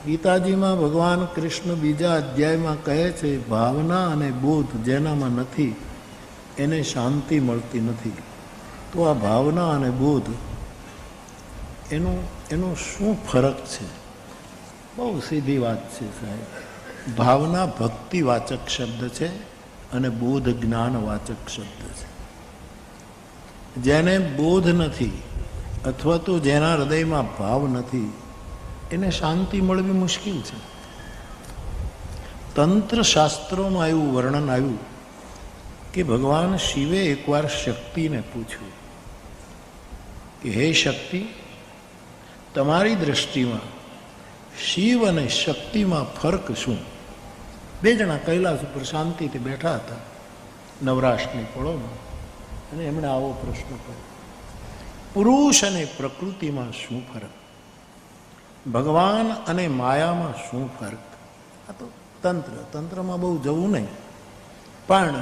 ગીતાજીમાં ભગવાન કૃષ્ણ બીજા અધ્યાયમાં કહે છે, ભાવના અને બોધ જેનામાં નથી એને શાંતિ મળતી નથી. તો આ ભાવના અને બોધ એનો શું ફરક છે? બહુ સીધી વાત છે સાહેબ. ભાવના ભક્તિવાચક શબ્દ છે અને બોધ જ્ઞાનવાચક શબ્દ છે. જેને બોધ નથી અથવા તો જેના હૃદયમાં ભાવ નથી એને શાંતિ મળવી મુશ્કેલ છે. તંત્ર શાસ્ત્રોમાં એવું વર્ણન આવ્યું કે ભગવાન શિવે એકવાર શક્તિને પૂછ્યું કે હે શક્તિ, તમારી દ્રષ્ટિમાં શિવ અને શક્તિમાં ફરક શું? બે જણા કૈલાસ ઉપર શાંતિથી બેઠા હતા નવરાશની પળોમાં, અને એમણે આવો પ્રશ્ન કર્યો, પુરુષ અને પ્રકૃતિમાં શું ફરક? ભગવાન અને માયામાં શું ફરક? આ તો તંત્રમાં બહુ જવું નહીં, પણ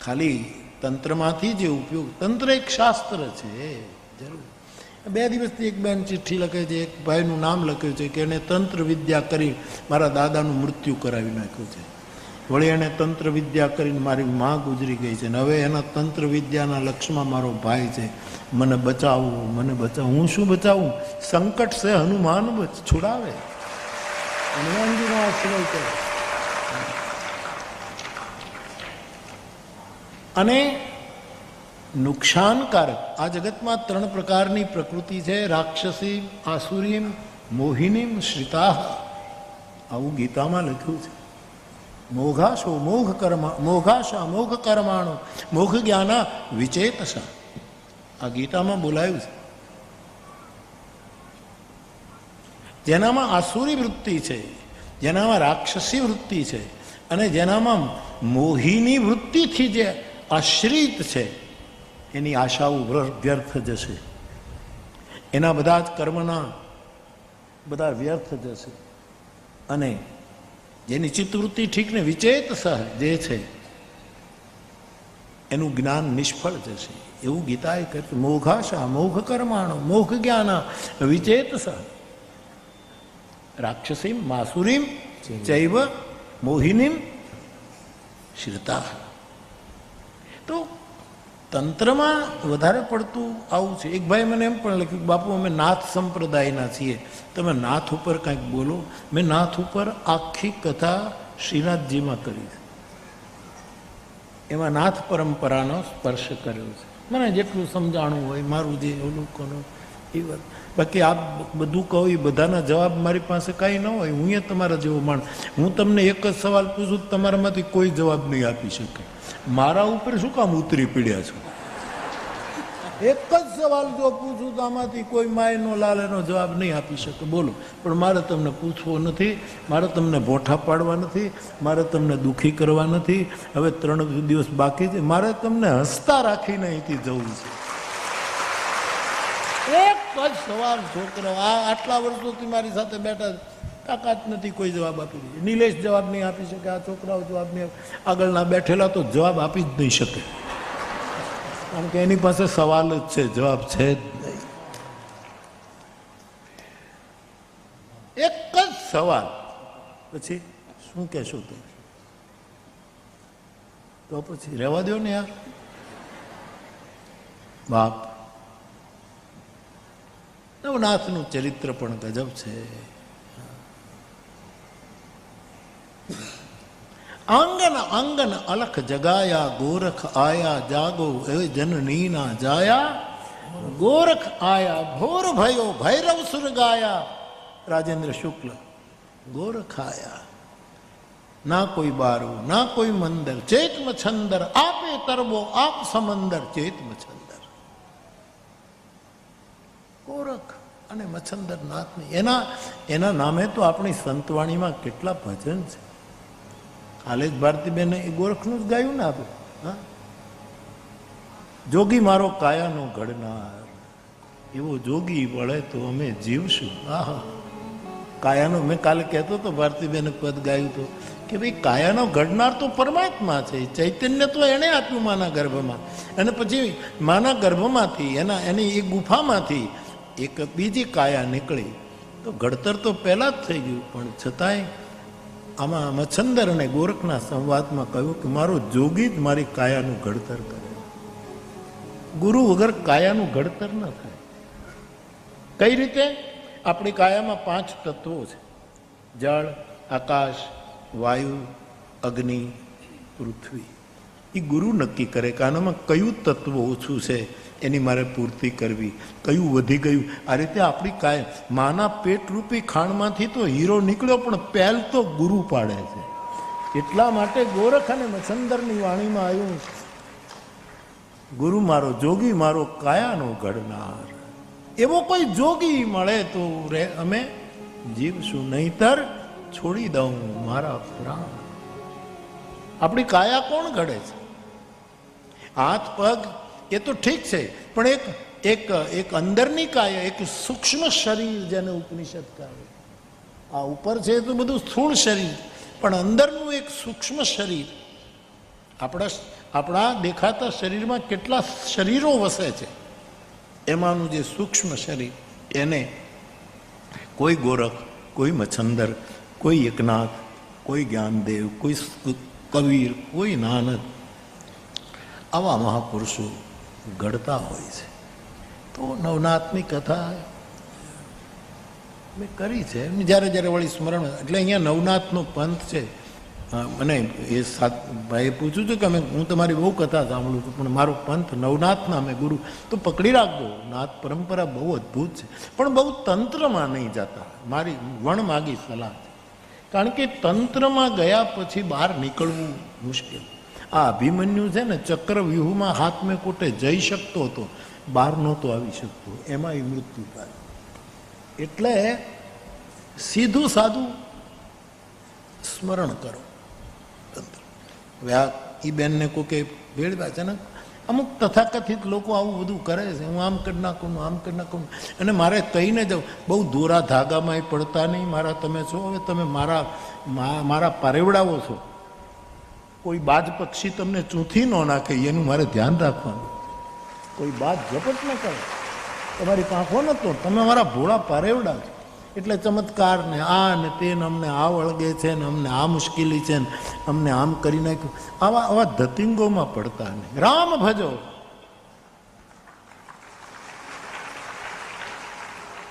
ખાલી તંત્રમાંથી જે ઉપયોગ, તંત્ર એક શાસ્ત્ર છે જરૂર. 2 દિવસથી એક બેન ચિઠ્ઠી લખે છે, એક ભાઈનું નામ લખ્યું છે કે એને તંત્ર વિદ્યા કરી મારા દાદાનું મૃત્યુ કરાવી નાખ્યું છે. વળી એને તંત્ર વિદ્યા કરીને મારી માં ગુજરી ગઈ છે ને હવે એના તંત્ર વિદ્યાના લક્ષ્યમાં મારો ભાઈ છે, મને બચાવવું, મને બચાવ. હું શું બચાવું? સંકટ સે હનુમાન છુડાવે. હનુમાનજીનો આશ્રય કરે. અને નુકસાનકારક આ જગતમાં 3 પ્રકારની પ્રકૃતિ છે, રાક્ષસી, આસુરી, મોહિની, શ્રિતા. આવું ગીતામાં લખ્યું છે. મોઘાશો મોઘાશા મોઘ કર્માણો મોઘ જ્ઞાના વિચેતસા. આ ગીતામાં બોલાયું છે. જેનામાં આસુરી વૃત્તિ છે, જેનામાં રાક્ષસી વૃત્તિ છે અને જેનામાં મોહિની વૃત્તિથી જે આશ્રિત છે એની આશાઓ વ્યર્થ જશે. એના બધા જ કર્મના બધા વ્યર્થ જશે. અને જેની ચિત્તવૃત્તિ ઠીક ને વિચેત સહ જે છે એનું જ્ઞાન નિષ્ફળ જશે. એવું ગીતાએ કહ્યું. મોઘાશા મોઘ કર્માણો મોઘ જ્ઞાના વિચેત સહ રાક્ષસીમ માસુરીમ ચૈવ મોહિનીમ શ્રિતા. તો તંત્રમાં વધારે પડતું આવું છે. એક ભાઈ મને એમ પણ લખ્યું, બાપુ અમે નાથ સંપ્રદાયના છીએ, તમે નાથ ઉપર કંઈક બોલો. મેં નાથ ઉપર આખી કથા શ્રીનાથજીમાં કરી છે. એમાં નાથ પરંપરાનો સ્પર્શ કર્યો છે. મને જેટલું સમજાણું હોય મારું જે ઓલું કોનું એ વાત. બાકી આપ બધું કહો એ બધાના જવાબ મારી પાસે કાંઈ ન હોય. હું એ તમારા જેવો માણસ. હું તમને એક જ સવાલ પૂછું, તમારામાંથી કોઈ જવાબ નહીં આપી શકે. મારા ઉપર શું કામ ઉતરી પીડ્યા છો? એક જ સવાલ જો પૂછું તો આમાંથી કોઈ માયનો લાલેનો જવાબ નહીં આપી શકે. બોલો. પણ મારે તમને પૂછવો નથી, મારે તમને ભોઠા પાડવા નથી, મારે તમને દુઃખી કરવા નથી. હવે 3 દિવસ બાકી છે, મારે તમને હસતા રાખીને અહીંથી જવું છે. એક જ સવાલ છોકરો આટલા વર્ષોથી મારી સાથે બેઠા, તાકાત નથી કોઈ જવાબ આપી દે. નિલેશ જવાબ નહીં આપી શકે, આ છોકરાઓ જવાબ નહીં આપે, આગળના બેઠેલા તો જવાબ આપી જ નહીં શકે, કારણ કે એની પાસે સવાલ જ છે, જવાબ છે જ નહીં. એક જ સવાલ, પછી શું કહેશો તમે? તો પછી રહેવા દો ને યાર. બાપ નવનાથનું ચરિત્ર પણ ગજબ છે. આંગન આંગન અલખ જગાયા ગોરખ આયા જાગો એ જનની ના જાયા ગોરખ આયા ભોર ભયો ભૈરવ સુર ગાયા. રાજેન્દ્ર શુક્લ. ગોરખ આયા, ના કોઈ બારું ના કોઈ મંદર, ચેતમ છંદર આપે તરબો આપ સમંદર. ચેતમ છંદર ગોરખ અને મચ્છંદર નાથની એના નામે તો આપણી સંતવાણીમાં કેટલા ભજન છે. હાલે જ ભારતીબેને એ ગોરખનું જ ગાયું ને આપણે. હા, જોગી મારો કાયાનો ઘડનાર, એવો જોગી વળે તો અમે જીવશું. આહા, કાયાનો મેં કાલે કહેતો હતો, ભારતીબેને પદ ગાયું તો કે ભાઈ કાયાનો ઘડનાર તો પરમાત્મા છે. ચૈતન્ય તો એણે આપ્યું માના ગર્ભમાં, અને પછી માના ગર્ભમાંથી એની એ ગુફામાંથી એક બીજી કાયા નીકળી તો ઘડતર તો પહેલા જ થઈ ગયું, પણ છતાંય આમાં મચ્છંદર અને ગોરખના સંવાદમાં કહ્યું કે મારો જોગી જ મારી કાયાનું ઘડતર કરે. ગુરુ વગર કાયાનું ઘડતર ન થાય. કઈ રીતે? આપણી કાયામાં 5 તત્વો છે: જળ, આકાશ, વાયુ, અગ્નિ, પૃથ્વી. એ ગુરુ નક્કી કરે કે આનામાં કયું તત્વ ઓછું છે, એની મારે પૂર્તિ કરવી, કયું વધી ગયું. આ રીતે આપણી કાયા, માના પેટ રૂપી ખાણમાંથી તો હીરો નીકળ્યો, પણ પહેલ તો ગુરુ પાડે છે. એટલા માટે ગોરખ અને મચ્છંદરની વાણીમાં આવ્યું, ગુરુ મારો જોગી, મારો કાયાનો ઘડનાર. એવો કોઈ જોગી મળે તો અમે જીવશું, નહીતર છોડી દઉં મારા પ્રાણ. આપણી કાયા કોણ ઘડે છે? હાથ પગ એ તો ઠીક છે, પણ એક અંદરની કાયા, એક સૂક્ષ્મ શરીર જેને ઉપનિષદ કહે. આ ઉપર છે તો બધું સ્થૂળ શરીર, પણ અંદરનું એક સૂક્ષ્મ શરીર. આપણા દેખાતા શરીરમાં કેટલા શરીરો વસે છે, એમાંનું જે સૂક્ષ્મ શરીર, એને કોઈ ગોરખ, કોઈ મચ્છંદર, કોઈ એકનાથ, કોઈ જ્ઞાનદેવ, કોઈ કબીર, કોઈ નાનક, આવા મહાપુરુષો ઘડતા હોય છે. તો નવનાથની કથા મેં કરી છે. જ્યારે જ્યારે વળી સ્મરણ, એટલે અહીંયા નવનાથનો પંથ છે. મને એ ભાઈએ પૂછ્યું હતું કે હું તમારી બહુ કથા સાંભળું છું, પણ મારો પંથ નવનાથના મેં ગુરુ. તો પકડી રાખજો, નાથ પરંપરા બહુ અદ્ભુત છે, પણ બહુ તંત્રમાં નહીં જતા. મારી વણમાગી સલાહ છે, કારણ કે તંત્રમાં ગયા પછી બહાર નીકળવું મુશ્કેલ. આ અભિમન્યુ છે ને, ચક્રવ્યૂહમાં હાથમે કોટે જઈ શકતો હતો, બહાર નહોતો આવી શકતો, એમાં એ મૃત્યુ પામ્યો. એટલે સીધું સાદું સ્મરણ કરો. હવે આ એ બેનને કોકે ભેળવા છે ને, અમુક તથાકથિત લોકો આવું બધું કરે છે, હું આમ કરી નાખું, આમ કરી નાખું, અને મારે કહીને જાઉં, બહુ દોરા ધાગામાં પડતા નહીં. મારા તમે છો, હવે તમે મારા પારેવડાવો છો. કોઈ બાજ પક્ષી તમને ચૂંથી ન નાખે એનું મારે ધ્યાન રાખવાનું. કોઈ બાજ ઝપટ ન કરે, તમારી પાંખો નતો, તમે મારા ભોળા પારેવડા છો. એટલે ચમત્કાર ને આ ને તે, અમને આ વળગે છે ને અમને આ મુશ્કેલી છે ને અમને આમ કરી નાખ્યું, આવા ધતિંગોમાં પડતા નહીં. રામ ભજો,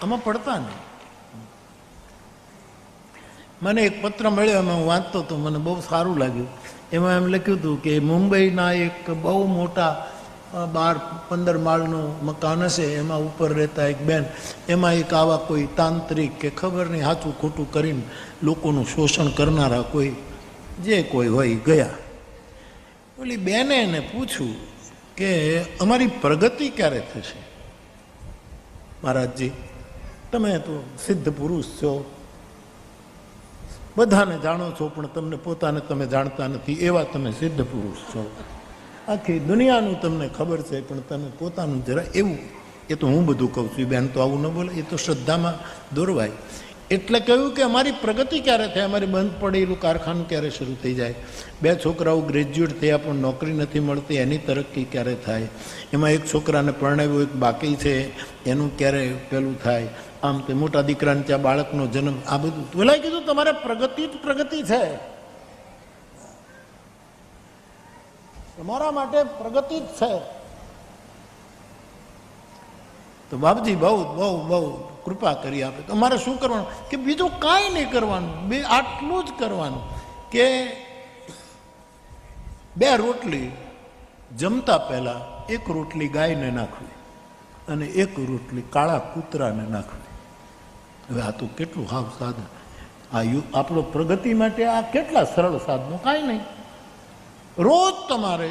આમાં પડતા નહીં. મને એક પત્ર મળ્યો, એમાં હું વાંચતો હતો, મને બહુ સારું લાગ્યું. એમાં એમ લખ્યું હતું કે મુંબઈના એક બહુ મોટા 12-15 માળનું મકાન હશે, એમાં ઉપર રહેતા એક બેન, એમાં એક આવા કોઈ તાંત્રિક કે ખબર નહીં સાચું ખોટું કરીને લોકોનું શોષણ કરનારા કોઈ જે કોઈ હોય ગયા. ઓલી બેને એને પૂછ્યું કે અમારી પ્રગતિ ક્યારે થશે? મહારાજજી, તમે તો સિદ્ધ પુરુષ છો, બધાને જાણો છો, પણ તમને પોતાને તમે જાણતા નથી, એવા તમે સિદ્ધ પુરુષ છો. આખી દુનિયાનું તમને ખબર છે, પણ તમે પોતાનું જરા એવું. એ તો હું બધું કહું છું, બેન તો આવું ન બોલે, એ તો શ્રદ્ધામાં દોરવાય. એટલે કહ્યું કે અમારી પ્રગતિ ક્યારે થાય, અમારી બંધ પડેલું કારખાનું ક્યારે શરૂ થઈ જાય, 2 છોકરાઓ ગ્રેજ્યુએટ થયા પણ નોકરી નથી મળતી, એની તરક્કી ક્યારે થાય, એમાં એક છોકરાને પરણાવ્યો, એક બાકી છે, એનું ક્યારે પેલું થાય, આમ તે મોટા દીકરાને ત્યાં બાળકનો જન્મ, આ બધું. પેલા કીધું તમારે પ્રગતિ જ પ્રગતિ છે, તમારા માટે પ્રગતિ જ છે. તો બાપજી બહુ બહુ બહુ કૃપા કરી આપે. તો અમારે શું કરવાનું કે બીજું કાંઈ નહીં કરવાનું, આટલું જ કરવાનું કે 2 રોટલી જમતા પહેલા 1 રોટલી ગાયને નાખવી અને 1 રોટલી કાળા કૂતરાને નાખવી. હવે આ તો કેટલું હાવ સાધન. આપણો પ્રગતિ માટે આ કેટલા સરળ સાધનો. કાંઈ નહીં, રોજ તમારે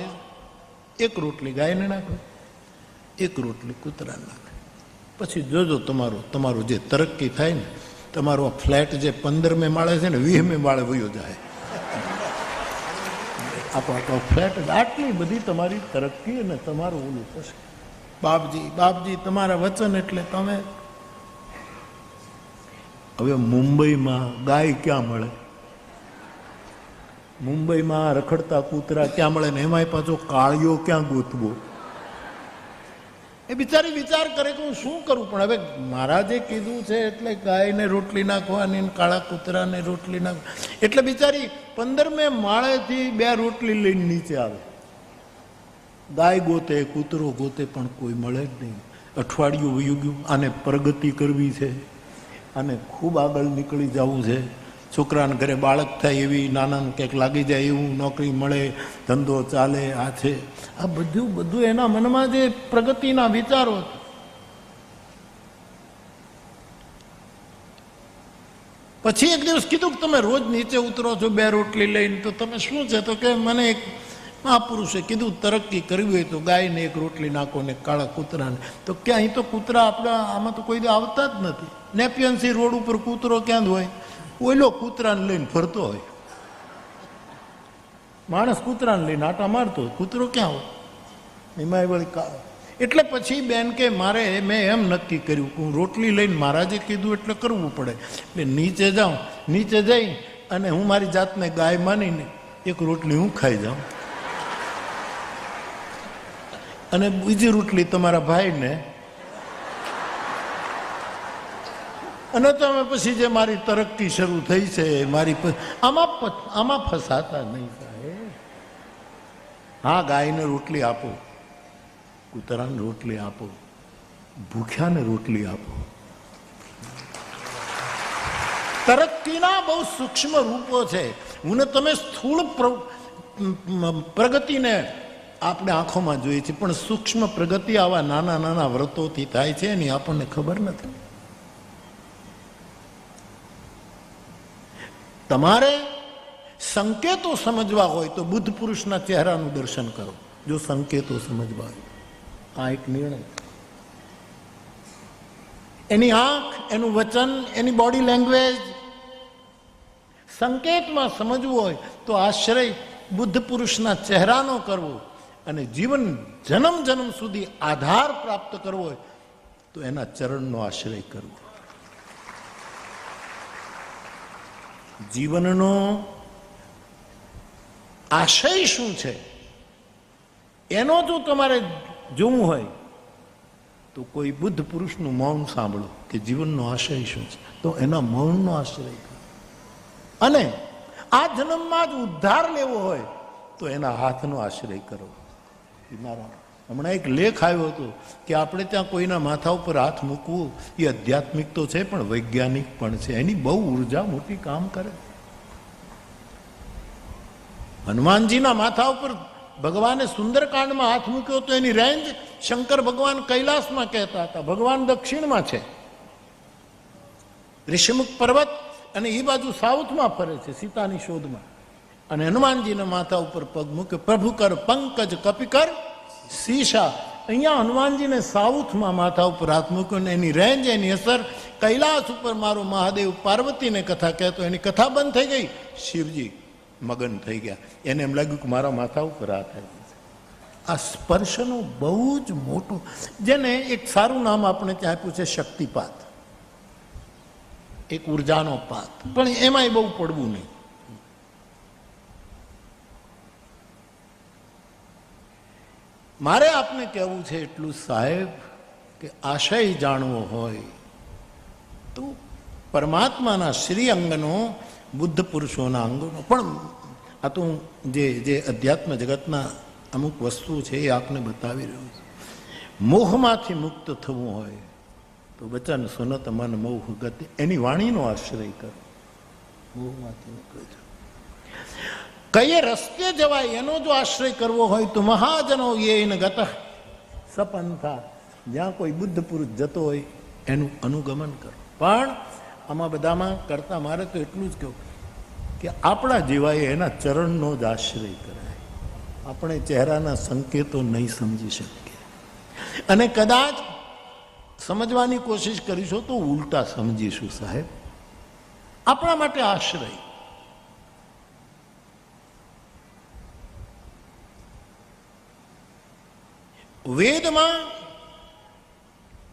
1 રોટલી ગાયને નાખવી, 1 રોટલી કૂતરાને નાખવી. પછી જોજો તમારું જે તરક્કી થાય ને, તમારો ફ્લેટ જે 15મે માળે છે ને 20મે માળે વયો જાય. આપણો ફ્લેટ આટલી બધી તમારી તરક્કી અને તમારું ઓલું થશે. બાપજી તમારા વચન એટલે તમે. હવે મુંબઈમાં ગાય ક્યાં મળે, મુંબઈમાં રખડતા કૂતરા ક્યાં મળે ને એમાંય પાછો કાળિયો ક્યાં ગોતવો. એ બિચારી વિચાર કરે કે હું શું કરું, પણ હવે મહારાજે કીધું છે એટલે ગાયને રોટલી નાખવાની, કાળા કૂતરાને રોટલી નાખવા, એટલે બિચારી 15મે માળેથી 2 રોટલી લઈને નીચે આવે. ગાય ગોતે, કૂતરો ગોતે, પણ કોઈ મળે જ નહીં. અઠવાડિયું વયું ગયું. આને પ્રગતિ કરવી છે, આને ખૂબ આગળ નીકળી જવું છે. છોકરાને ઘરે બાળક થાય એવી, નાનાને ક્યાંક લાગી જાય એવું, નોકરી મળે, ધંધો ચાલે, આ છે આ બધું એના મનમાં જે પ્રગતિના વિચારો. પછી એક દિવસ કીધું કે તમે રોજ નીચે ઉતરો છો 2 રોટલી લઈને, તો તમે શું છે? તો કે મને એક મહાપુરુષે કીધું તરક્કી કરવી હોય તો ગાયને 1 રોટલી નાખો ને કાળા કૂતરાને. તો કે અહીં તો કૂતરા આપણા આમાં તો કોઈ આવતા જ નથી. નેપિયન્સી રોડ ઉપર કૂતરો ક્યાં જ હોય? ઓલો કૂતરાને લઈને ફરતો હોય. માણસ કૂતરાને લઈને આટા મારતો હોય, કૂતરો ક્યાં હોય? એમાં વળી એટલે પછી બેન કે મેં એમ નક્કી કર્યું કે હું રોટલી લઈને મહારાજે કીધું એટલે કરવું પડે. એટલે નીચે જાઉં, નીચે જઈ અને હું મારી જાતને ગાય માનીને 1 રોટલી હું ખાઈ જાઉં, અને બીજી રોટલી તમારા ભાઈને, અને તમે પછી જે મારી તરક્કી શરૂ થઈ છે મારી આમાં ફસાતા નહીં સાહેબ. હા, ગાયને રોટલી આપો, કૂતરાને રોટલી આપો, ભૂખ્યાને રોટલી આપો. તરક્કીના બહુ સૂક્ષ્મ રૂપો છે. હું ને તમે સ્થૂળ પ્રગતિને આપણે આંખોમાં જોઈએ છીએ, પણ સૂક્ષ્મ પ્રગતિ આવા નાના નાના વ્રતોથી થાય છે એની આપણને ખબર નથી. તમારે સંકેતો સમજવા હોય તો બુદ્ધ પુરુષના ચહેરાનું દર્શન કરો. જો સંકેતો સમજવા હોય, આ એક નિર્ણય. એની આંખ, એનું વચન, એની બોડી લેંગ્વેજ, સંકેતમાં સમજવું હોય તો આશ્રય બુદ્ધ પુરુષના ચહેરાનો કરવો, અને જીવન જન્મ સુધી આધાર પ્રાપ્ત કરવો હોય તો એના ચરણનો આશ્રય કરવો. જીવનનો આશય શું છે એનો જો તમારે જોવું હોય તો કોઈ બુદ્ધ પુરુષનું મૌન સાંભળો કે જીવનનો આશય શું છે, તો એના મૌનનો આશ્રય કરો. અને આ જન્મમાં જ ઉદ્ધાર લેવો હોય તો એના હાથનો આશ્રય કરો. મારા હમણાં એક લેખ આવ્યો હતો કે આપણે ત્યાં કોઈના માથા ઉપર હાથ મૂકવું એ આધ્યાત્મિક તો છે પણ વૈજ્ઞાનિક પણ છે. એની બહુ ઉર્જા મોટી કામ કરે. હનુમાનજીના માથા ઉપર ભગવાને સુંદરકાંડમાં હાથ મૂક્યો તો એની રેન્જ શંકર ભગવાન કૈલાસમાં કહેતા હતા, ભગવાન દક્ષિણમાં છે. ઋષિમુખ પર્વત અને એ બાજુ સાઉથમાં ફરે છે સીતાની શોધમાં, અને હનુમાનજીના માથા ઉપર પગ મૂકે. પ્રભુ કર પંકજ કપિકર શીશા. અહીંયા હનુમાનજીને સાઉથમાં માથા ઉપર હાથ મૂક્યો ને એની રેન્જ, એની અસર. કૈલાસ ઉપર મારો મહાદેવ પાર્વતીને કથા કહેતો, એની કથા બંધ થઈ ગઈ, શિવજી મગન થઈ ગયા. એને એમ લાગ્યું કે મારા માથા ઉપર હાથ આવ્યો છે. આ સ્પર્શનો બહુ જ મોટો, જેને એક સારું નામ આપણે ત્યાં આપ્યું છે શક્તિપાત, એક ઉર્જાનો પાત, પણ એમાંય બહુ પડવું નહીં. મારે આપને કહેવું છે એટલું સાહેબ કે આશય જાણવો હોય તો પરમાત્માના શ્રી અંગનો, બુદ્ધ પુરુષોના અંગોનો. પણ આ તો જે અધ્યાત્મ જગતના અમુક વસ્તુ છે એ આપને બતાવી રહ્યું છે. મોહમાંથી મુક્ત થવું હોય તો વચન સુનત મન મોહ ગતિ, એની વાણીનો આશ્રય કરો. મોહમાંથી નીકળી જાઓ. કઈ રસ્તે જવાય એનો જો આશ્રય કરવો હોય તો મહાજનો યેન ગત સપંથા, જ્યાં કોઈ બુદ્ધ પુરુષ જતો હોય એનું અનુગમન કરો. પણ આમાં બધામાં કરતા મારે તો એટલું જ કહું કે આપણા જેવાએ એના ચરણનો જ આશ્રય કરાય. આપણે ચહેરાના સંકેતો નહીં સમજી શકીએ, અને કદાચ સમજવાની કોશિશ કરીશું તો ઉલટા સમજીશું સાહેબ. આપણા માટે આશ્રય વેદમાં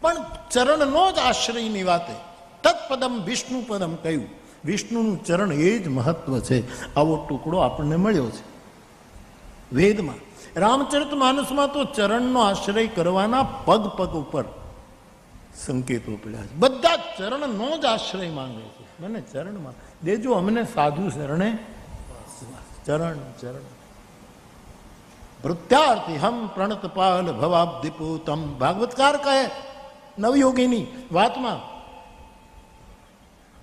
પણ ચરણનો જ આશ્રયની વાતે તત્પદમ વિષ્ણુ પદમ કહ્યું. વિષ્ણુનું ચરણ એ જ મહત્વ છે. આવો ટુકડો આપણને મળ્યો છે. વેદમાં. રામચરિત માનસમાં તો ચરણનો આશ્રય કરવાના પગ પગ ઉપર સંકેતો પડ્યા છે. બધા ચરણનો જ આશ્રય માંગે છે. મને ચરણમાં દેજો અમને સાધુ શરણે, ચરણ ચરણ. વૃત્યાર્થી હમ પ્રણતપાલ ભવાબ્ધિપૂતમ. ભાગવતકાર કહે નવયોગીની વાતમાં,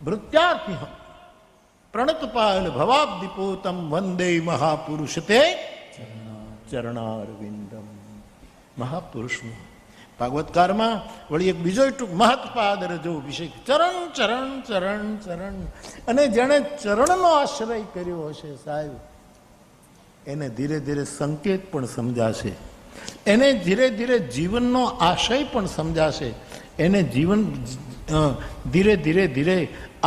વૃત્યાર્થી હમ પ્રણતપાલ ભવાબ્ધિપૂતમ વંદે મહાપુરુષ તે ચરણારવિંદમ. મહાપુરુષનું ભાગવતકારમાં વળી એક બીજો ટૂંક મહત્પાદ રજો અભિષેક. ચરણ ચરણ ચરણ ચરણ. અને જેણે ચરણનો આશ્રય કર્યો હશે સાહેબ, એને ધીરે ધીરે સંકેત પણ સમજાશે, એને ધીરે ધીરે જીવનનો આશય પણ સમજાશે, એને જીવન ધીરે ધીરે ધીરે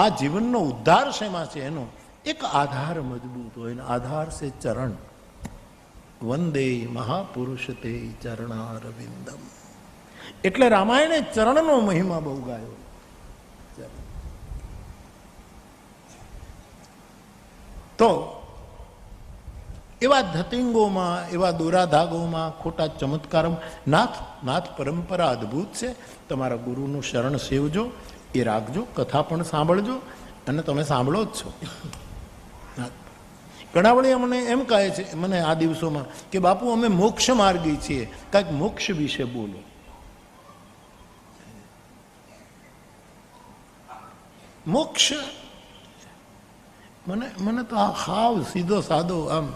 આ જીવનનો ઉદ્ધાર શેમાં છે એનો એક આધાર મજબૂત હોય. એનો આધાર છે ચરણ. વંદે મહાપુરુષ તે ચરણારવિંદમ. એટલે રામાયણે ચરણનો મહિમા બહુ ગાયો. તો એવા ધતિંગોમાં, એવા દોરાધાગોમાં, ખોટા ચમત્કારોમાં નાથ પરંપરા અદ્ભુત છે. તમારા ગુરુનું શરણ સેવજો, એ રાખજો, કથા પણ સાંભળજો, અને તમે સાંભળો જ છો. ઘણા વળી અમને એમ કહે છે મને આ દિવસોમાં કે બાપુ અમે મોક્ષ માર્ગી છીએ, કંઈક મોક્ષ વિશે બોલો. મોક્ષ મને તો આ હાવ સીધો સાદો આમ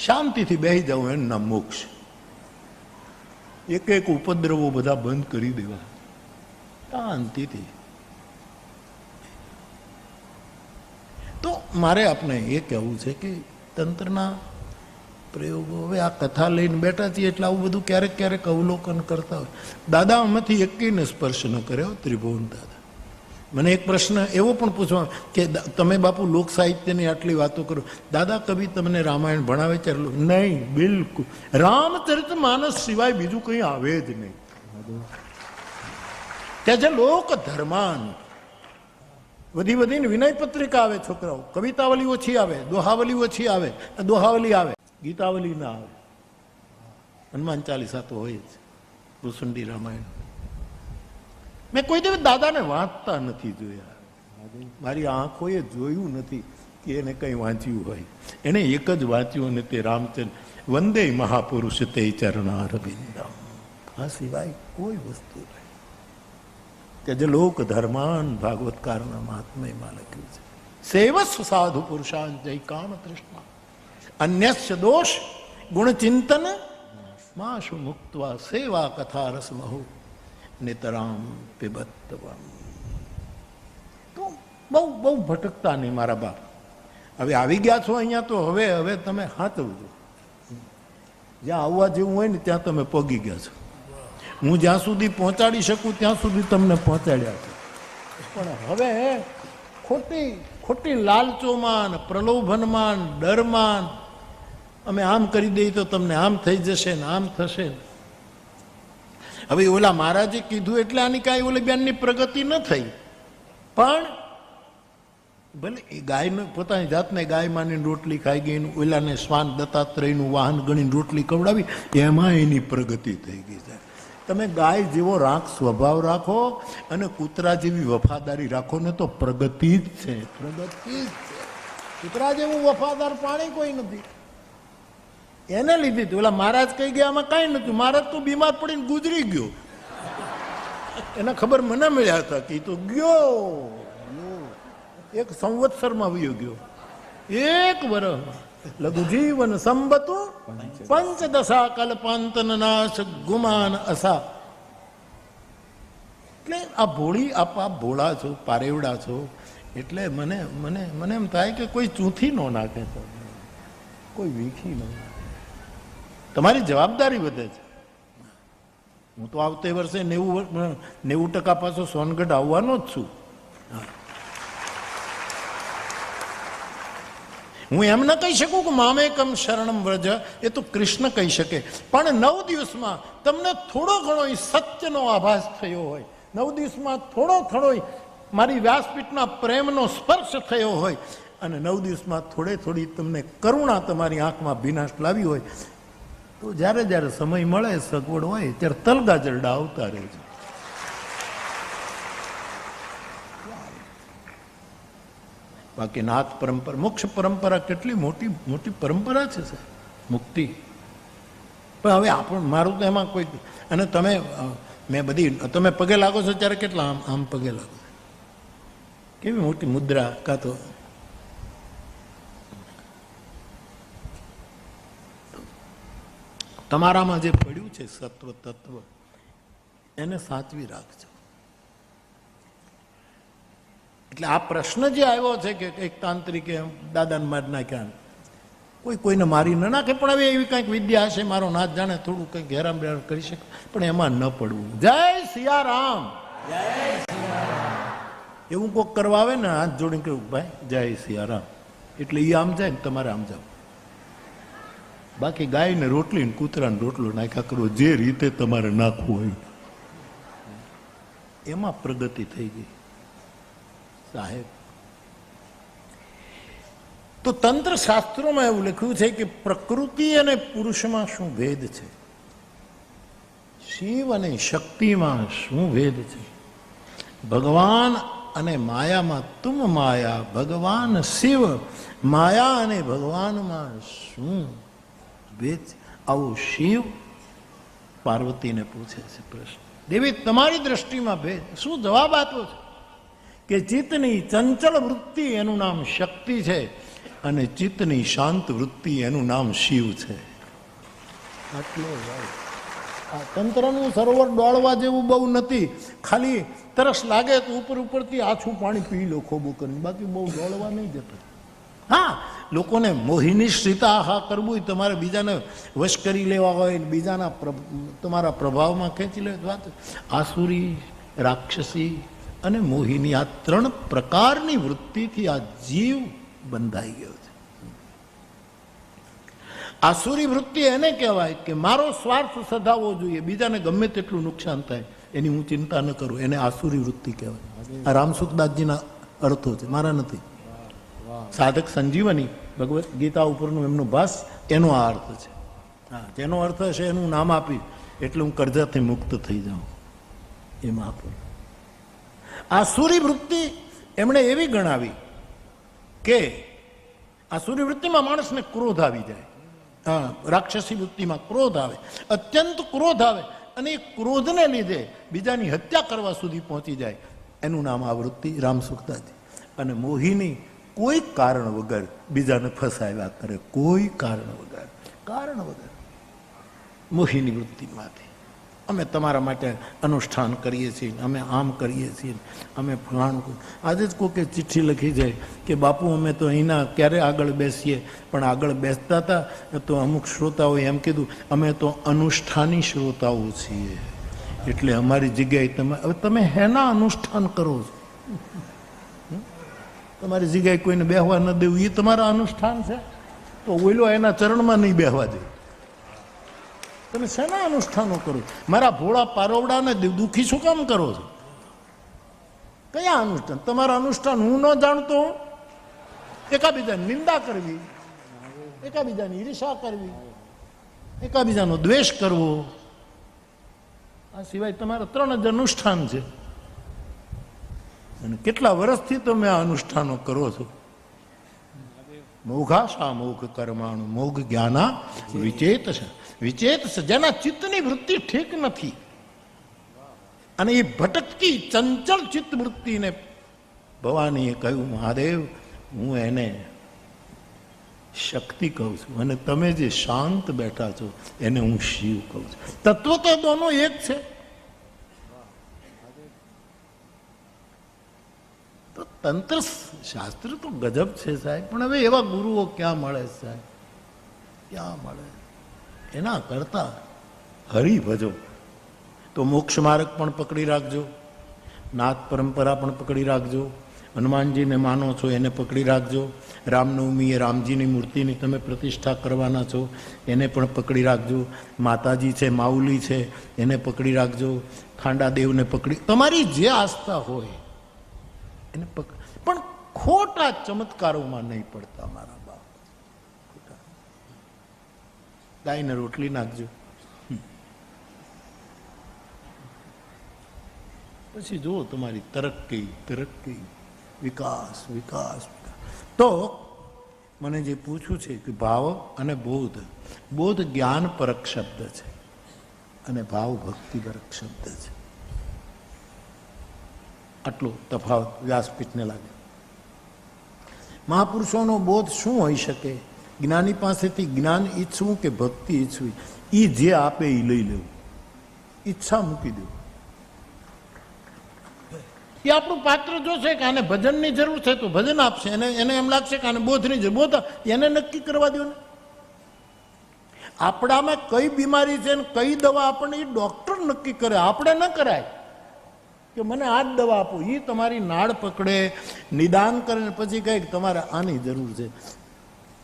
શાંતિથી બેસી જાઉં એનું નામ મોક્ષ. એક એક ઉપદ્રવો બધા બંધ કરી દેવા શાંતિથી. તો મારે આપણે એ કહેવું છે કે તંત્રના પ્રયોગો, હવે આ કથા લઈને બેઠા છીએ એટલે આવું બધું ક્યારેક ક્યારેક અવલોકન કરતા હોય. દાદા આમાંથી એકને સ્પર્શ ન કર્યો ત્રિભુવન દાદા. મને એક પ્રશ્ન એવો પણ પૂછવા કે તમે બાપુ લોક સાહિત્યની આટલી વાતો કરો, દાદા કવિ તમને રામાયણ ભણાવે છે? નહીં, બિલકુલ. રામચરિત માનસ સિવાય બીજું કંઈ આવે જ નહીં. ત્યાં જે લોક ધર્માન વધી વધીને વિનય પત્રિકા આવે, છોકરાઓ કવિતાવલી ઓછી આવે, દોહાવલી ઓછી આવે, દોહાવલી આવે, ગીતાવલી ના આવે. હનુમાન ચાલીસા તો હોય જ, ભૂસુંડી રામાયણ. મેં કોઈ દિવસ દાદાને વાંચતા નથી જોયા, મારી આંખોએ જોયું નથી કે એને કંઈ વાંચ્યું હોય. એને એક જ વાંચ્યું અને તે રામચંદ્ર વંદે મહાપુરુષ તે ચરણારવિંદમ. આ સિવાય કોઈ વસ્તુ નહીં. કે જે લોક ધર્માન ભાગવતકારના મહાત્મ્યમાં લખ્યું છે. સેવસ્વ સાધુ પુરુષાન જય કામ તૃષ્ણા અન્યસ્ય દોષ ગુણચિંતન માશુ મુક્ત્વા સેવા કથા રસમહુ નિતરામ પિબત્તવમ. તો બહુ ભટકતા નહીં મારા બાપ. હવે આવી ગયા છો અહીંયા તો હવે તમે હાથવજો. જ્યાં આવવા જેવું હોય ને ત્યાં તમે પગી ગયા છો. હું જ્યાં સુધી પહોંચાડી શકું ત્યાં સુધી તમને પહોંચાડ્યા છે. પણ હવે ખોટી લાલચોમાં, પ્રલોભનમાં, ડરમાં અમે આમ કરી દઈએ તો તમને આમ થઈ જશે ને આમ થશે. હવે ઓલા મહારાજે કીધું એટલે આની કાંઈ ઓલી બેનની પ્રગતિ ન થઈ. પણ ભલે એ ગાયને પોતાની જાતને ગાય માનીને રોટલી ખાઈ ગઈ, ઓલાને શ્વાન દત્તાત્રેયનું વાહન ગણીને રોટલી ખવડાવી, એમાં એની પ્રગતિ થઈ ગઈ છે. તમે ગાય જેવો સ્વભાવ રાખો અને કૂતરા જેવી વફાદારી રાખો ને તો પ્રગતિ જ છે. પ્રગતિ જ છે. કૂતરા જેવું વફાદાર પ્રાણી કોઈ નથી. એને લીધી ઓલા મહારાજ કહી ગયા આમાં કઈ નતું. મહારાજ તો બીમાર પડીને ગુજરી ગયો. એને ખબર મને મળ્યા હતા કે તો ગયો, એક સંવત્સરમાં વયો ગયો, એક વર્ષ. લઘુ જીવન સંબતુ પંચદશા કલ્પાંતન નાશ ગુમાન અસા. એટલે આ ભોળા છો, પારેવડા છો, એટલે મને એમ થાય કે કોઈ ચૂંથી ન નાખે, કોઈ વીખી ન નાખે. તમારી જવાબદારી વધે છે. હું તો આવતે વર્ષે 90% પાછો સોનગઢ આવવાનો જ છું. હું એમ ન કહી શકું કે મામેકમ શરણમ વ્રજ, એ તો કૃષ્ણ કહી શકે. પણ 9 દિવસમાં તમને થોડો ઘણો સત્યનો આભાસ થયો હોય, 9 દિવસમાં થોડો મારી વ્યાસપીઠના પ્રેમનો સ્પર્શ થયો હોય, અને 9 દિવસમાં થોડી તમને કરુણા તમારી આંખમાં ભીનાશ લાવી હોય તો જ્યારે જ્યારે સમય મળે, સગવડ હોય ત્યારે તલગાજરડા આવતા રહેજો. બાકી નાથ પરંપરા, મોક્ષ પરંપરા કેટલી મોટી મોટી પરંપરા છે સાહેબ, મુક્તિ. પણ હવે મારું તો એમાં કોઈ, અને તમે પગે લાગો છો ત્યારે કેટલા આમ પગે લાગો, કેવી મોટી મુદ્રા, કાં તો તમારામાં જે પડ્યું છે સત્વ તત્વ એને સાચવી રાખજો. એટલે આ પ્રશ્ન જે આવ્યો છે કે એક તાંત્રિકે દાદાને મારી નાખ્યા, કોઈને મારી ન નાખે, પણ હવે એવી કંઈક વિદ્યા હશે, મારો નાથ જાણે, થોડું કંઈક હેરાન બેરાન કરી શકે, પણ એમાં ન પડવું. જય સિયારામ, જય સિયારામ. એવું કોક કરવા આવે ને હાથ જોડીને કહ્યું ભાઈ જય સિયારામ, એટલે એ આમ જાય ને તમારે આમ જાવ. બાકી ગાય ને રોટલી ને કૂતરાને રોટલો નાખ્યા કરો, જે રીતે તમારે નાખવું હોય એમાં પ્રગતિ થઈ ગઈ સાહેબ. તો તંત્ર શાસ્ત્રોમાં એવું લખ્યું છે કે પ્રકૃતિ અને પુરુષમાં શું ભેદ છે, શિવ અને શક્તિમાં શું ભેદ છે, ભગવાન અને માયામાં તુમ માયા, ભગવાન શિવ, માયા અને ભગવાનમાં શું ભેદ છે? આવો શિવ પાર્વતીને પૂછે છે પ્રશ્ન. દેવી તમારી દ્રષ્ટિમાં ભેદ શું? જવાબ આપ્યો છે કે ચિત્તની ચંચળ વૃત્તિ એનું નામ શક્તિ છે, અને ચિત્તની શાંત વૃત્તિ એનું નામ શિવ છે. આટલો આ તંત્રનું સરોવર દોડવા જેવું બહુ નથી, ખાલી તરસ લાગે તો ઉપરથી આછું પાણી પી લો ખોબો કરીને, બાકી બહુ દોડવા નહીં જતો. હા, લોકોને મોહિની શ્રીતા કરવું હોય, તમારે બીજાને વશ કરી લેવા હોય, બીજાના તમારા પ્રભાવમાં ખેંચી લે વાત. આસુરી, રાક્ષસી અને મોહિની, આ 3 પ્રકારની વૃત્તિથી આ જીવ બંધાઈ ગયો છે. આસુરી વૃત્તિ એને કહેવાય કે મારો સ્વાર્થ સધાવવો જોઈએ, બીજાને ગમે તેટલું નુકસાન થાય એની હું ચિંતા ન કરું, એને આસુરી વૃત્તિ કહેવાય. આ રામસુખદાસજીના અર્થો છે, મારા નથી. સાધક સંજીવની ભગવદ્ ગીતા ઉપરનું એમનું ભાસ, એનો આ અર્થ છે. હા, જેનો અર્થ હશે એનું નામ આપી એટલે હું કરજાથી મુક્ત થઈ જાઉં એમાં આપું. આસુરી વૃત્તિ એમણે એવી ગણાવી કે આસુરી વૃત્તિમાં માણસને ક્રોધ આવી જાય, રાક્ષસી વૃત્તિમાં ક્રોધ આવે, અત્યંત ક્રોધ આવે, અને એ ક્રોધને લીધે બીજાની હત્યા કરવા સુધી પહોંચી જાય, એનું નામ આ વૃત્તિ રામસુખદાસજી. અને મોહિની કોઈ કારણ વગર બીજાને ફસાવ્યા કરે, કોઈ કારણ વગર મોહિની વૃત્તિમાંથી. અમે તમારા માટે અનુષ્ઠાન કરીએ છીએ, અમે આમ કરીએ છીએ, અમે ફલાણું. આજે જ કોકે ચિઠ્ઠી લખી જાય કે બાપુ અમે તો અહીંના ક્યારે આગળ બેસીએ, પણ આગળ બેસતા હતા તો અમુક શ્રોતાઓએ એમ કીધું અમે તો અનુષ્ઠાની શ્રોતાઓ છીએ, એટલે અમારી જગ્યાએ તમે હેના અનુષ્ઠાન કરો છો? તમારી જગ્યાએ કોઈને બેહવા ન દેવું એ તમારા અનુષ્ઠાન છે? તો ઓઈલો એના ચરણમાં નહીં બેહવા દે. તમે શેના અનુષ્ઠાનો કરો? મારા ભોળા પારોવડાને દુઃખી શું કામ કરો છો? કયા અનુષ્ઠાન? તમારા અનુષ્ઠાન હું ન જાણતો, એકાબીજાની નિંદા કરવી, એકાબીજાની ઈર્ષા કરવી, એકાબીજાનો દ્વેષ કરવો, આ સિવાય તમારા 3 જ અનુષ્ઠાન છે. અને કેટલા વર્ષથી તમે આ અનુષ્ઠાનો કરો છો? મોઘાશા મોઘ કર્માણુ મોઘ જ્ઞાના વિચેત છે. વિચેત છે જેના ચિત્તની વૃત્તિ ઠીક નથી, અને એ ભટકતી ચંચળ ચિત્ત વૃત્તિને ભવાનીએ કહ્યું મહાદેવ હું એને શક્તિ કહું છું, અને તમે જે શાંત બેઠા છો એને હું શિવ કહું છું. તત્વ તો દોનો એક છે. તો તંત્ર શાસ્ત્ર તો ગજબ છે સાહેબ, પણ હવે એવા ગુરુઓ ક્યાં મળે સાહેબ, ક્યાં મળે? એના કરતા હરિ ભજો. તો મોક્ષ માર્ગ પણ પકડી રાખજો, નાથ પરંપરા પણ પકડી રાખજો, હનુમાનજીને માનો છો એને પકડી રાખજો, રામનવમીએ રામજીની મૂર્તિની તમે પ્રતિષ્ઠા કરવાના છો એને પણ પકડી રાખજો, માતાજી છે માઉલી છે એને પકડી રાખજો, ખાંડાદેવને પકડી, તમારી જે આસ્થા હોય એને પણ ખોટા ચમત્કારોમાં નહીં પડતા મારા બાપ. ગાયને રોટલી નાખજો, પછી જુઓ તમારી તરક્કી તરક્કી, વિકાસ વિકાસ. તો મને જે પૂછવું છે કે ભાવ અને બોધ, બોધ જ્ઞાન પરક શબ્દ છે અને ભાવ ભક્તિ પરક શબ્દ છે. આટલો તફાવત વ્યાસપીઠને લાગે. મહાપુરુષોનો બોધ શું હોઈ શકે? જ્ઞાની પાસેથી જ્ઞાન ઈચ્છવું કે ભક્તિ ઈચ્છવી, એ જે આપે એ લઈ લેવું, ઈચ્છા મૂકી દેવું. એ આપણું પાત્ર જોશે કે આને ભજનની જરૂર છે તો ભજન આપશે, એને એમ લાગશે કે આને બોધની જરૂર, બોધ એને નક્કી કરવા દો ને. આપણામાં કઈ બીમારી છે ને કઈ દવા આપણને એ ડોક્ટર નક્કી કરે, આપણે ન કરાય કે મને આ જ દવા આપો. એ તમારી નાડ પકડે, નિદાન કરે, પછી કહે કે તમારે આની જરૂર છે.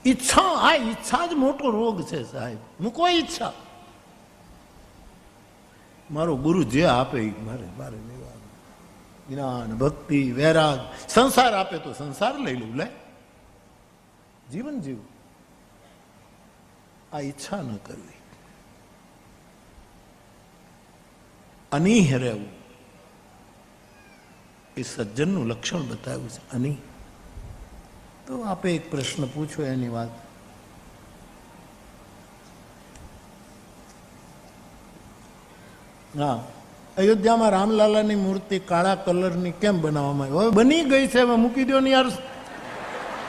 ઈચ્છા, આ ઈચ્છા જ મોટો રોગ છે સાહેબ. મૂકો ઈચ્છા. મારો ગુરુ જે આપે એ મારે લેવા. જ્ઞાન, ભક્તિ, વૈરાગ, સંસાર આપે તો સંસાર લઈ લઉં, લે જીવન જીવું. આ ઈચ્છા ન કરવી, અનીહ રહેવું, એ સજ્જનનું લક્ષણ બતાવ્યું છે, અનીહ. તો આપે એક પ્રશ્ન પૂછો એની વાત. હા, અયોધ્યામાં રામલાલાની મૂર્તિ કાળા કલરની કેમ બનાવવામાં આવી? હવે બની ગઈ છે, હવે મૂકી દો ને યાર,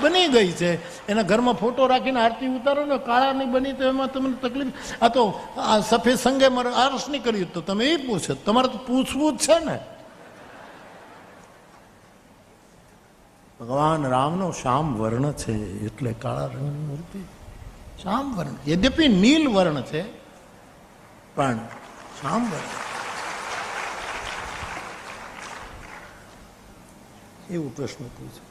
બની ગઈ છે. એના ઘરમાં ફોટો રાખીને આરતી ઉતારો ને, કાળા નહીં બની તો એમાં તમને તકલીફ. આ તો આ સફેદ સંગે મારે આરસ નહીં કર્યું તો તમે એ પૂછો, તમારે તો પૂછવું જ છે ને. ભગવાન રામનો શ્યામ વર્ણ છે એટલે કાળા રંગની મૂર્તિ. શ્યામ વર્ણ, યદ્યપિ નીલ વર્ણ છે પણ શ્યામ વર્ણ. એવું પ્રશ્ન પૂછે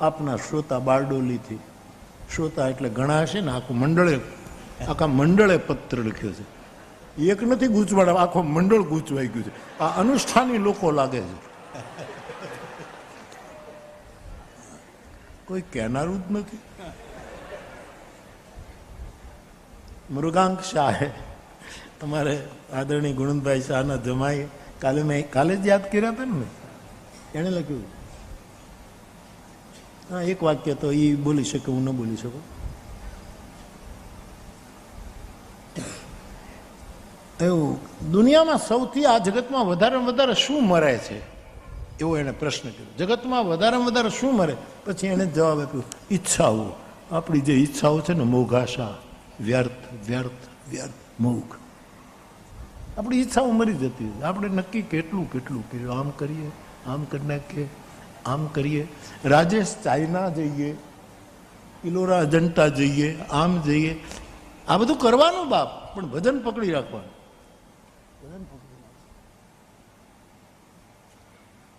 આપના શ્રોતા બારડોલીથી. શ્રોતા એટલે ઘણા હશે ને, આખા મંડળે પત્ર લખ્યો છે. એક નથી ગૂંચવાડા, આખો મંડળ ગૂંચવાઈ ગયું છે. આ અનુષ્ઠાની લોકો લાગે છે, કોઈ કહેનારું જ નથી. મૃગાંક શાહે, તમારે આદરણીય ગુણવંતભાઈ શાહના જમાઈ, કાલે જ યાદ કર્યા હતા ને, એણે લખ્યું. હા, એક વાક્ય તો એ બોલી શકે, હું ન બોલી શકું. એવું દુનિયામાં સૌથી આ જગતમાં વધારે શું મરે છે એવો એને પ્રશ્ન કર્યો. જગતમાં વધારે શું મરે? પછી એને જવાબ આપ્યો, ઈચ્છાઓ. આપણી જે ઈચ્છાઓ છે ને, મોઘાશા, વ્યર્થ વ્યર્થ વ્યર્થ, મોઘ. આપણી ઈચ્છાઓ મરી જતી. આપણે નક્કી કેટલું કર્યું, આમ કરીએ, આમ કરી નાખીએ, આમ કરીએ, રાજેશ ચાઇના જઈએ, ઇલોરા અજંટા જઈએ, આમ જઈએ. આ બધું કરવાનું બાપ, પણ ભજન પકડી રાખવાનું.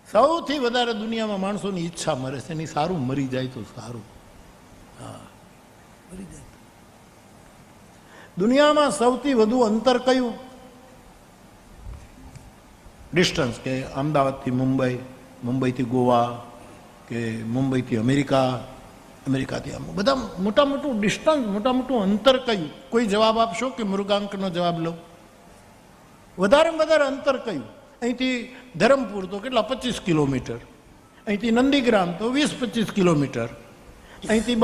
સૌથી વધારે દુનિયામાં માણસોની ઈચ્છા મરે છે, એની સારું મરી જાય તો સારું. હા, મરી જાય. દુનિયામાં સૌથી વધુ અંતર કયું? ડિસ્ટન્સ, કે અમદાવાદથી મુંબઈ, મુંબઈથી ગોવા, કે મુંબઈથી અમેરિકા, અમેરિકાથી આમ, બધા મોટું ડિસ્ટન્સ, મોટું અંતર કયું? કોઈ જવાબ આપશો કે મૃગાંકનો જવાબ લઉં? વધારે અંતર કયું? અહીંથી ધરમપુર તો કેટલા, 25 કિલોમીટર. અહીંથી નંદીગ્રામ તો 20-25 કિલોમીટર. અહીંથી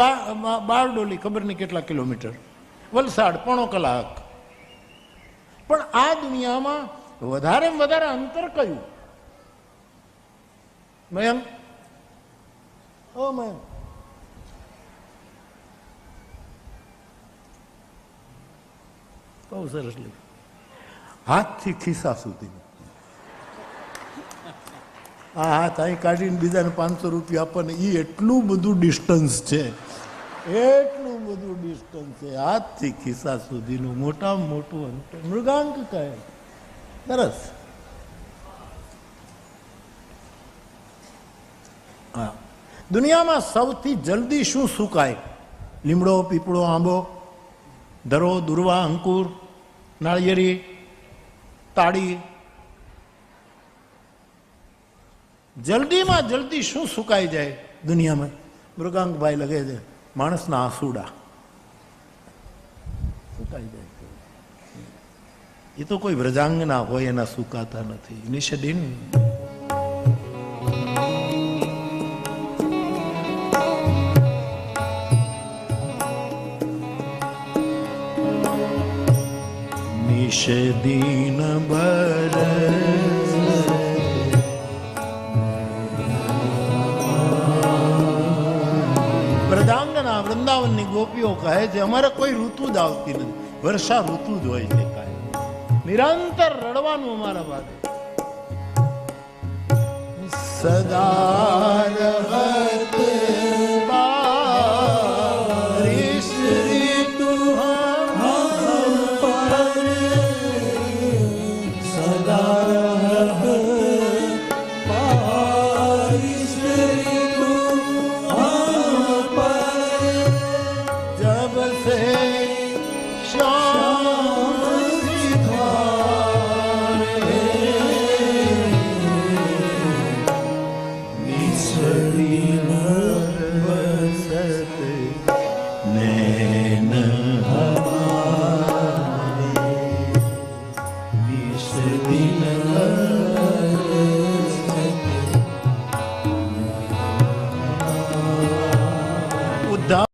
બારડોલી ખબર નહીં કેટલા કિલોમીટર. વલસાડ 1.5 કલાક. પણ આ દુનિયામાં વધારે અંતર કયું? મયંક, ઓ મયંક, બહુ સરસ લખ્યું. હાથથી ખિસ્સા સુધી. આ હાથ અહીં કાઢીને બીજાને 500 રૂપિયા આપવાને, એ એટલું બધું ડિસ્ટન્સ છે, એટલું બધું ડિસ્ટન્સ છે હાથથી ખિસ્સા સુધીનું. મોટામાં મોટું અંતર મૃગાંક કહે. સરસ. હા, દુનિયામાં સૌથી જલ્દી શું સુકાય? લીમડો, પીપળો, આંબો, ધરો, દુર્વા, અંકુર, નાળિયેરી, તાળી. જલ્દીમાં જલ્દી શું સુકાઈ જાય? દુનિયામાં મૃગાંકભાઈ લગે છે માણસના આંસુડા સુકાઈ જાય. એ તો કોઈ વ્રજાંગના હોય એના સુકાતા નથી. નિષદિન નિષદિન બરસ વ્રજાંગના વૃંદાવનની ગોપીઓ કહે છે અમારે કોઈ ઋતુ જ આવતી નથી, વર્ષા ઋતુ જ હોય છે. નિરંતર રડવાનું અમારા બાદ સદા